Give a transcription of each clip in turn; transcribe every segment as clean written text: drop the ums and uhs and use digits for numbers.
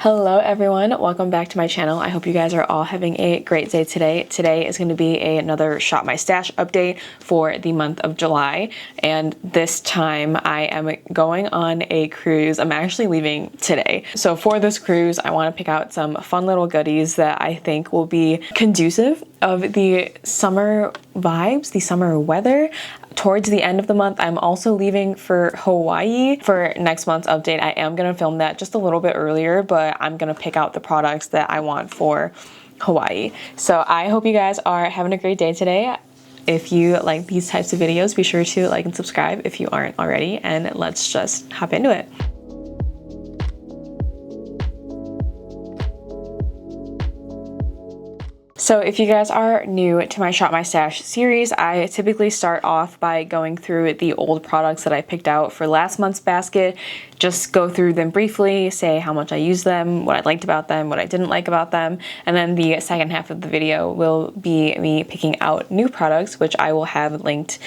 Hello everyone, welcome back to my channel. I hope you guys are all having a great day today. Today is going to be another Shop My Stash update for the month of July, and this time I am going on a cruise. I'm actually leaving today. So for this cruise, I want to pick out some fun little goodies that I think will be conducive of the summer vibes, the summer weather. Towards the end of the month, I'm also leaving for Hawaii for next month's update. I am going to film that just a little bit earlier, but I'm going to pick out the products that I want for Hawaii. So I hope you guys are having a great day today. If you like these types of videos, be sure to like and subscribe if you aren't already, and let's just hop into it. So if you guys are new to my Shop My Stash series, I typically start off by going through the old products that I picked out for last month's basket, just go through them briefly, say how much I used them, what I liked about them, what I didn't like about them, and then the second half of the video will be me picking out new products, which I will have linked,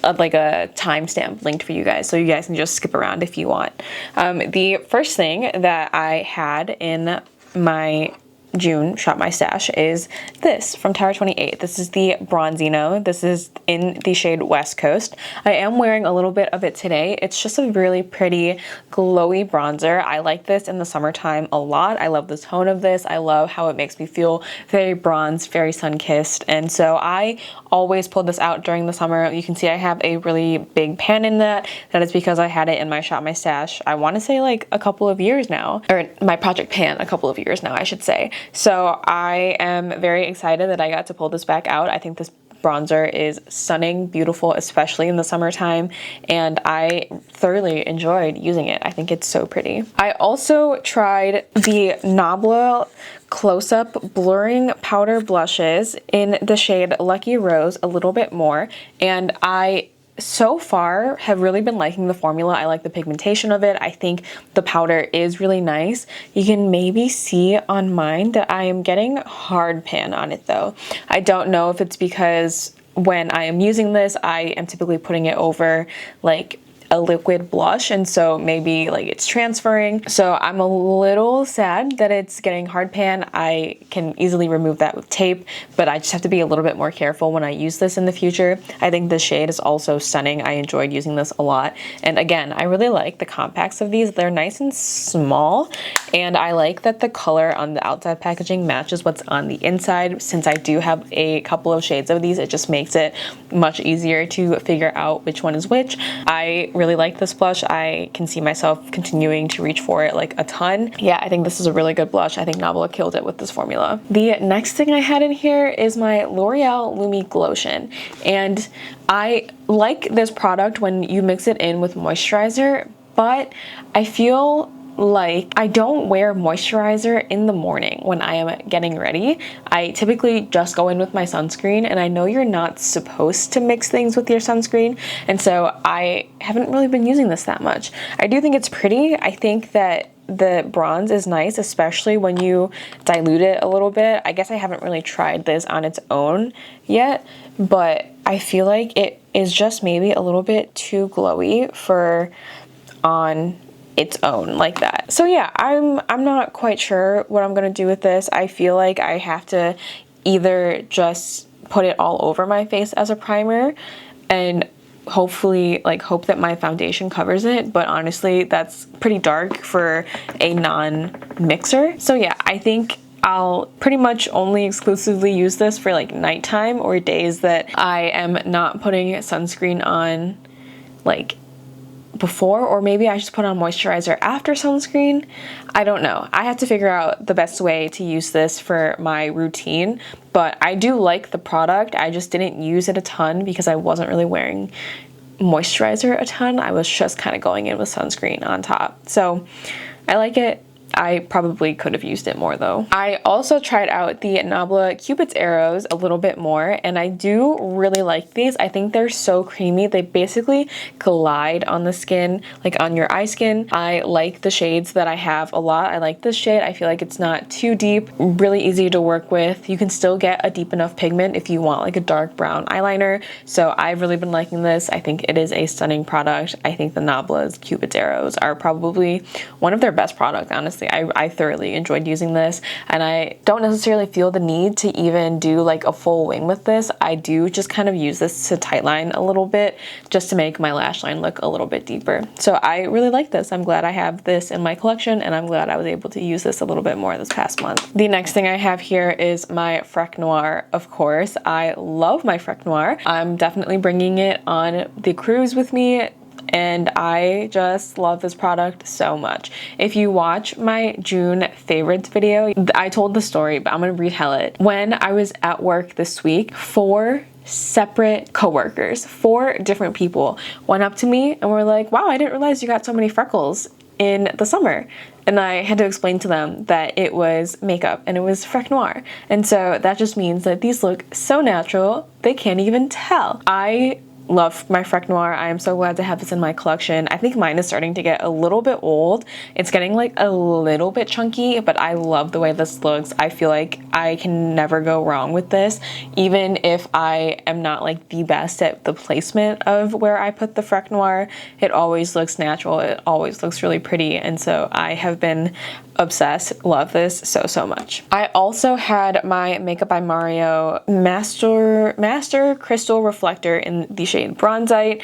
like a timestamp linked for you guys, so you guys can just skip around if you want. The first thing that I had in my June Shop My Stash is this from Tower 28. This is the Bronzino. This is in the shade West Coast. I am wearing a little bit of it today. It's just a really pretty glowy bronzer. I like this in the summertime a lot. I love the tone of this. I love how it makes me feel very bronzed, very sun-kissed, and so I always pull this out during the summer. You can see I have a really big pan in that. That is because I had it in my Shop My Stash, I want to say like a couple of years now, or my project pan a couple of years now, I should say. So I am very excited that I got to pull this back out. I think this bronzer is stunning, beautiful, especially in the summertime, and I thoroughly enjoyed using it. I think it's so pretty. I also tried the Nabla close-up blurring powder blushes in the shade Lucky Rose a little bit more, and I so far have really been liking the formula. I like the pigmentation of it. I think the powder is really nice. You can maybe see on mine that I am getting hard pan on it though. I don't know if it's because when I am using this, I am typically putting it over like a liquid blush, and so maybe like it's transferring. So I'm a little sad that it's getting hard pan. I can easily remove that with tape, but I just have to be a little bit more careful when I use this in the future. I think this shade is also stunning. I enjoyed using this a lot, and again, I really like the compacts of these. They're nice and small, and I like that the color on the outside packaging matches what's on the inside. Since I do have a couple of shades of these, it just makes it much easier to figure out which one is which. I really like this blush. I can see myself continuing to reach for it like a ton. Yeah, I think this is a really good blush. I think Nabla killed it with this formula. The next thing I had in here is my L'Oreal Lumi Glotion, and I like this product when you mix it in with moisturizer, but I feel like I don't wear moisturizer in the morning when I am getting ready. I typically just go in with my sunscreen, and I know you're not supposed to mix things with your sunscreen, and so I haven't really been using this that much. I do think it's pretty. I think that the bronze is nice, especially when you dilute it a little bit. I guess I haven't really tried this on its own yet, but I feel like it is just maybe a little bit too glowy for on its own like that. So yeah, I'm not quite sure what I'm gonna do with this. I feel like I have to either just put it all over my face as a primer and hopefully like hope that my foundation covers it, but honestly that's pretty dark for a non-mixer. So yeah, I think I'll pretty much only exclusively use this for like nighttime or days that I am not putting sunscreen on like before, or maybe I just put on moisturizer after sunscreen. I don't know. I have to figure out the best way to use this for my routine, but I do like the product. I just didn't use it a ton because I wasn't really wearing moisturizer a ton. I was just kind of going in with sunscreen on top. So I like it. I probably could have used it more though. I also tried out the Nabla Cupid's Arrows a little bit more, and I do really like these. I think they're so creamy. They basically glide on the skin, like on your eye skin. I like the shades that I have a lot. I like this shade. I feel like it's not too deep, really easy to work with. You can still get a deep enough pigment if you want like a dark brown eyeliner. So I've really been liking this. I think it is a stunning product. I think the Nabla's Cupid's Arrows are probably one of their best products, honestly. honestly. I thoroughly enjoyed using this, and I don't necessarily feel the need to even do like a full wing with this. I do just kind of use this to tightline a little bit just to make my lash line look a little bit deeper. So I really like this. I'm glad I have this in my collection, and I'm glad I was able to use this a little bit more this past month. The next thing I have here is my Freck Noir. Of course, I love my Freck Noir. I'm definitely bringing it on the cruise with me, and I just love this product so much. If you watch my June favorites video, I told the story, but I'm gonna retell it. When I was at work this week, 4 separate coworkers, 4 different people went up to me and were like, wow, I didn't realize you got so many freckles in the summer. And I had to explain to them that it was makeup and it was Freck Noir. And so that just means that these look so natural, they can't even tell. I love my Freck Noir. I am so glad to have this in my collection. I think mine is starting to get a little bit old. It's getting like a little bit chunky, but I love the way this looks. I feel like I can never go wrong with this, even if I am not like the best at the placement of where I put the Freck Noir. It always looks natural. It always looks really pretty. And so I have been obsessed. Love this so much. I also had my Makeup by Mario Master Crystal Reflector in the shade Bronzite.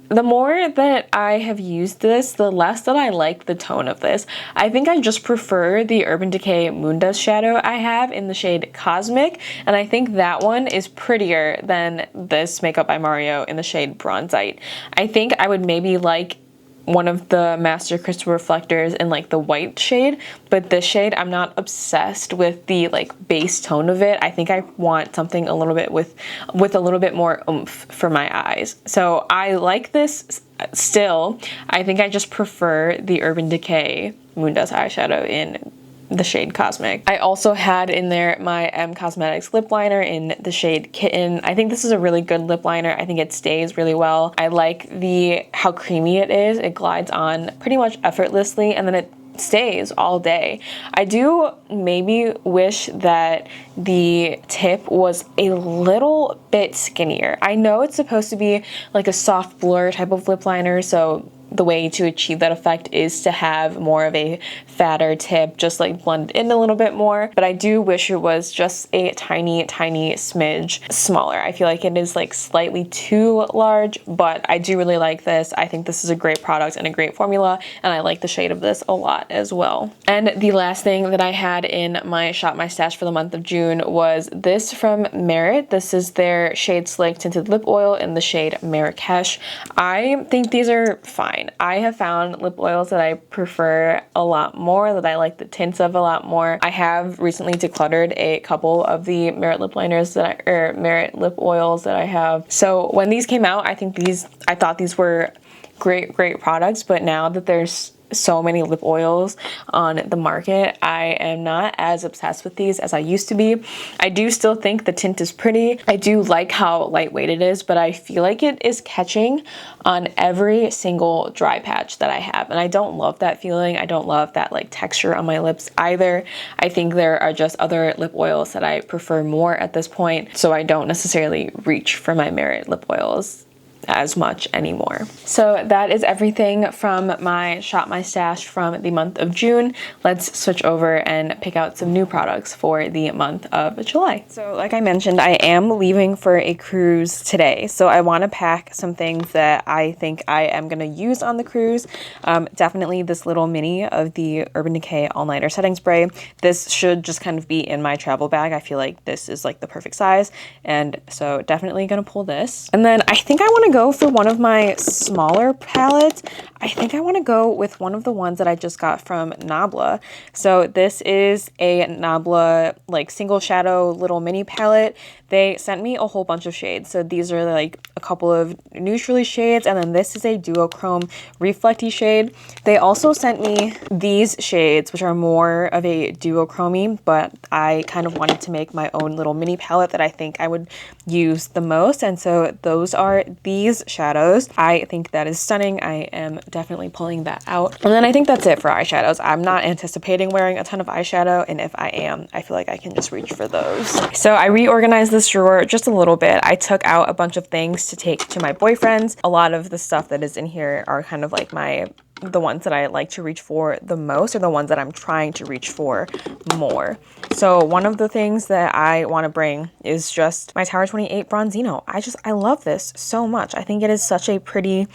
The more that I have used this, the less that I like the tone of this. I think I just prefer the Urban Decay Moondust shadow I have in the shade Cosmic, and I think that one is prettier than this Makeup by Mario in the shade Bronzite. I think I would maybe like one of the Master Crystal Reflectors in like the white shade, but this shade I'm not obsessed with the like base tone of it. I think I want something a little bit with a little bit more oomph for my eyes. So I like this still. I think I just prefer the Urban Decay Moondust eyeshadow in the shade Cosmic. I also had in there my M Cosmetics lip liner in the shade Kitten. I think this is a really good lip liner. I think it stays really well. I like how creamy it is. It glides on pretty much effortlessly, and then it stays all day. I do maybe wish that the tip was a little bit skinnier. I know it's supposed to be like a soft blur type of lip liner, so the way to achieve that effect is to have more of a fatter tip, just like blend in a little bit more. But I do wish it was just a tiny smidge smaller. I feel like it is like slightly too large, but I do really like this. I think this is a great product and a great formula, and I like the shade of this a lot as well. And the last thing that I had in my Shop My Stash for the month of June was this from Merit. This is their Shade Slick Tinted Lip Oil in the shade Marrakesh. I think these are fine. I have found lip oils that I prefer a lot more, that I like the tints of a lot more. I have recently decluttered a couple of the Merit lip liners Merit lip oils that I have. So when these came out, I thought these were great products, but now that there's so many lip oils on the market, I am not as obsessed with these as I used to be. I do still think the tint is pretty. I do like how lightweight it is, but I feel like it is catching on every single dry patch that I have, and I don't love that feeling. I don't love that like texture on my lips either. I think there are just other lip oils that I prefer more at this point, so I don't necessarily reach for my Merit lip oils as much anymore. So that is everything from my Shop My Stash from the month of June. Let's switch over and pick out some new products for the month of July. So like I mentioned, I am leaving for a cruise today, so I want to pack some things that I think I am going to use on the cruise. Definitely this little mini of the Urban Decay All-Nighter Setting Spray. This should just kind of be in my travel bag. I feel like this is like the perfect size, and so definitely going to pull this. And then I think I want to go for one of my smaller palettes. I think I want to go with one of the ones that I just got from Nabla. So this is a Nabla like single shadow little mini palette. They sent me a whole bunch of shades. So these are like a couple of neutrally shades, and then this is a duochrome reflecty shade. They also sent me these shades, which are more of a duochrome, but I kind of wanted to make my own little mini palette that I think I would use the most. And so those are these shadows. I think that is stunning. I am definitely pulling that out. And then I think that's it for eyeshadows. I'm not anticipating wearing a ton of eyeshadow, and if I am, I feel like I can just reach for those. So I reorganized this drawer just a little bit. I took out a bunch of things to take to my boyfriend's. A lot of the stuff that is in here are kind of like my the ones that I like to reach for the most are the ones that I'm trying to reach for more. So one of the things that I want to bring is just my Tower 28 Bronzino. I love this so much. I think it is such a pretty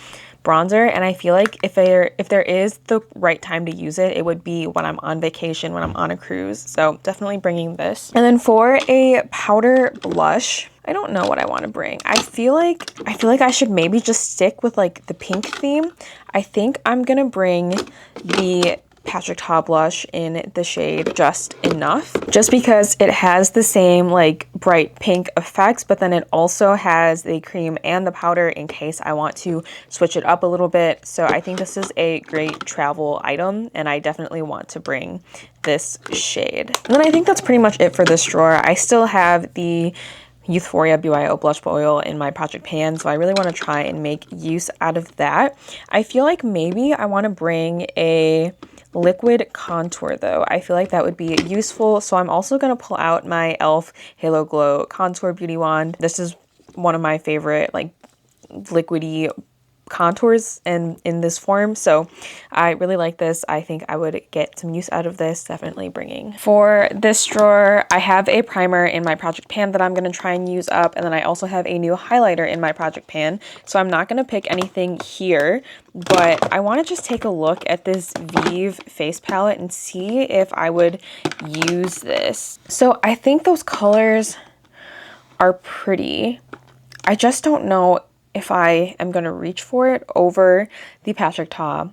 bronzer, and I feel like if there is the right time to use it, it would be when I'm on vacation, when I'm on a cruise. So definitely bringing this. And then for a powder blush, I don't know what I want to bring. I feel like I should maybe just stick with like the pink theme. I think I'm gonna bring the Patrick Ta blush in the shade Just Enough, just because it has the same like bright pink effects, but then it also has the cream and the powder in case I want to switch it up a little bit. So I think this is a great travel item, and I definitely want to bring this shade. And then I think that's pretty much it for this drawer. I still have the Euphoria BYO blush oil in my project pan, so I really want to try and make use out of that. I feel like maybe I want to bring a liquid contour though. I feel like that would be useful, so I'm also going to pull out my e.l.f. Halo Glow Contour Beauty Wand. This is one of my favorite like liquidy contours in this form, so I really like this. I think I would get some use out of this, definitely bringing. For this drawer, I have a primer in my project pan that I'm going to try and use up, and then I also have a new highlighter in my project pan, so I'm not going to pick anything here, but I want to just take a look at this Vive face palette and see if I would use this. So I think those colors are pretty. I just don't know if I am going to reach for it over the Patrick Ta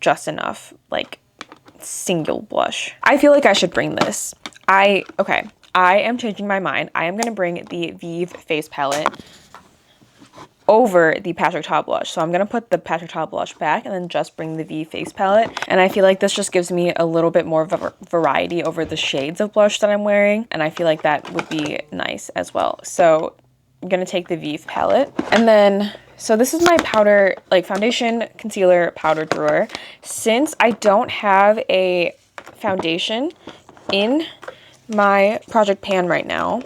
Just Enough, like, single blush. I feel like I should bring this. Okay, I am changing my mind. I am going to bring the Vive face palette over the Patrick Ta blush. So I'm going to put the Patrick Ta blush back and then just bring the Vive face palette. And I feel like this just gives me a little bit more of a variety over the shades of blush that I'm wearing. And I feel like that would be nice as well. So I'm gonna take the Vive palette, and then, so this is my powder, like foundation, concealer, powder drawer. Since I don't have a foundation in my project pan right now,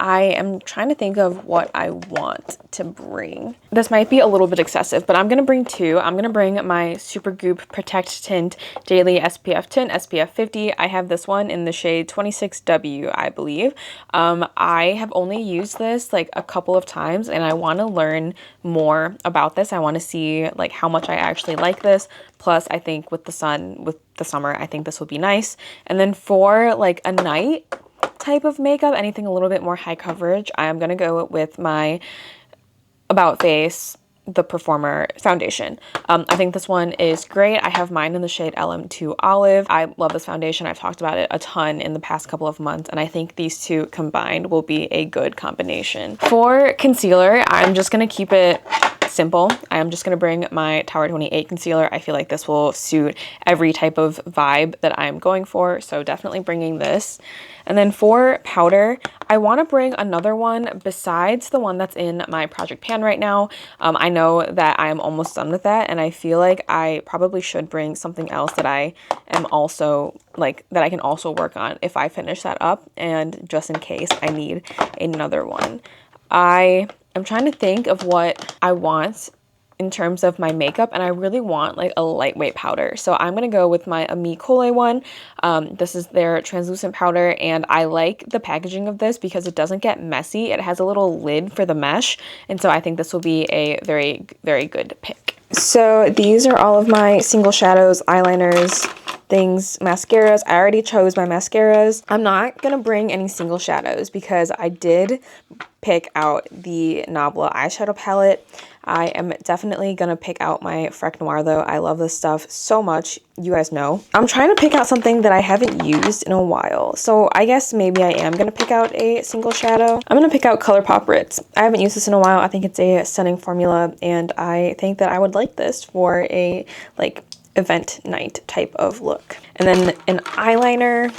I am trying to think of what I want to bring. This might be a little bit excessive, but I'm going to bring two. I'm going to bring my Supergoop Protect Tint Daily SPF Tint, SPF 50. I have this one in the shade 26W, I believe. I have only used this like a couple of times, and I want to learn more about this. I want to see like how much I actually like this. Plus, I think with the summer, I think this will be nice. And then for like a night type of makeup, anything a little bit more high coverage, I'm gonna go with my About Face The Performer foundation. I think this one is great. I have mine in the shade LM2 Olive. I love this foundation. I've talked about it a ton in the past couple of months, and I think these two combined will be a good combination. For concealer, I'm just gonna keep it simple. I am just going to bring my Tower 28 concealer. I feel like this will suit every type of vibe that I'm going for, so definitely bringing this. And then for powder, I want to bring another one besides the one that's in my project pan right now. I know that I'm almost done with that, and I feel like I probably should bring something else that I am also like, that I can also work on if I finish that up, and just in case I need another one. I'm trying to think of what I want in terms of my makeup, and I really want like a lightweight powder. So I'm going to go with my Ami Cole one. This is their translucent powder, and I like the packaging of this because it doesn't get messy. It has a little lid for the mesh, and so I think this will be a very, very good pick. So these are all of my single shadows, eyeliners, things, mascaras. I already chose my mascaras. I'm not gonna bring any single shadows because I did pick out the Nabla eyeshadow palette. I am definitely gonna pick out my Freck Noir though. I love this stuff so much. You guys know. I'm trying to pick out something that I haven't used in a while. So I guess maybe I am gonna pick out a single shadow. I'm gonna pick out ColourPop Ritz. I haven't used this in a while. I think it's a stunning formula, and I think that I would like this for a like event night type of look. And then an eyeliner.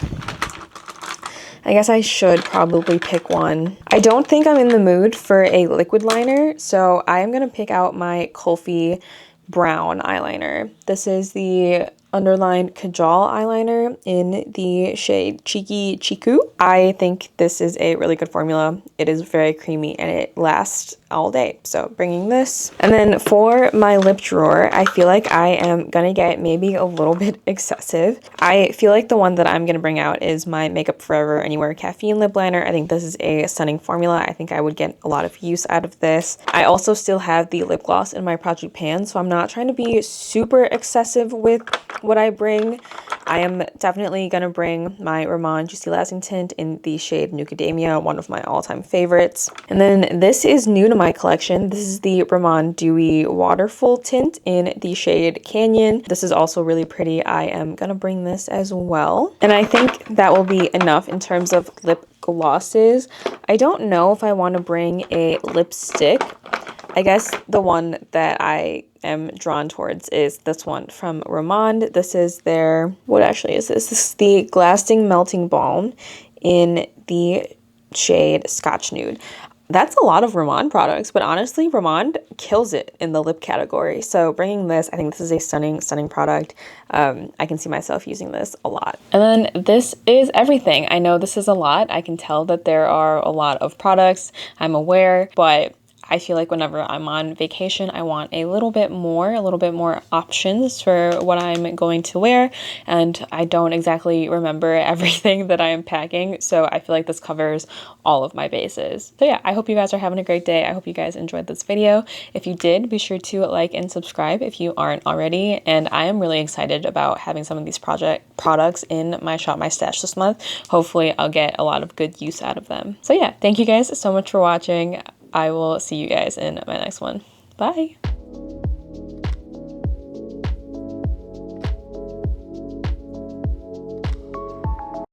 I guess I should probably pick one. I don't think I'm in the mood for a liquid liner, so I am gonna pick out my Kulfi brown eyeliner. This is the underline kajal eyeliner in the shade Cheeky Chiku. I think this is a really good formula. It is very creamy and it lasts all day. So bringing this. And then for my lip drawer, I feel like I am gonna get maybe a little bit excessive. I feel like the one that I'm gonna bring out is my Makeup Forever Anywhere Caffeine Lip Liner. I think this is a stunning formula. I think I would get a lot of use out of this. I also still have the lip gloss in my project pan, so I'm not trying to be super excessive with what I bring. I am definitely gonna bring my Ramon Juicy Lasting Tint in the shade Nucademia, one of my all-time favorites. And then this is new to my collection. This is the Ramon Dewy Waterful Tint in the shade Canyon. This is also really pretty. I am gonna bring this as well. And I think that will be enough in terms of lip glosses. I don't know if I want to bring a lipstick. I guess the one that I am drawn towards is this one from Ramon. This is their, what actually is this? This is the Lasting Melting Balm in the shade Scotch Nude. That's a lot of Ramon products, but honestly, Ramon kills it in the lip category. So bringing this, I think this is a stunning, stunning product. I can see myself using this a lot. And then this is everything. I know this is a lot. I can tell that there are a lot of products. I'm aware, but I feel like whenever I'm on vacation, I want a little bit more options for what I'm going to wear. And I don't exactly remember everything that I am packing. So I feel like this covers all of my bases. So yeah, I hope you guys are having a great day. I hope you guys enjoyed this video. If you did, be sure to like and subscribe if you aren't already. And I am really excited about having some of these products in my Shop My Stash this month. Hopefully I'll get a lot of good use out of them. So yeah, thank you guys so much for watching. I will see you guys in my next one. Bye.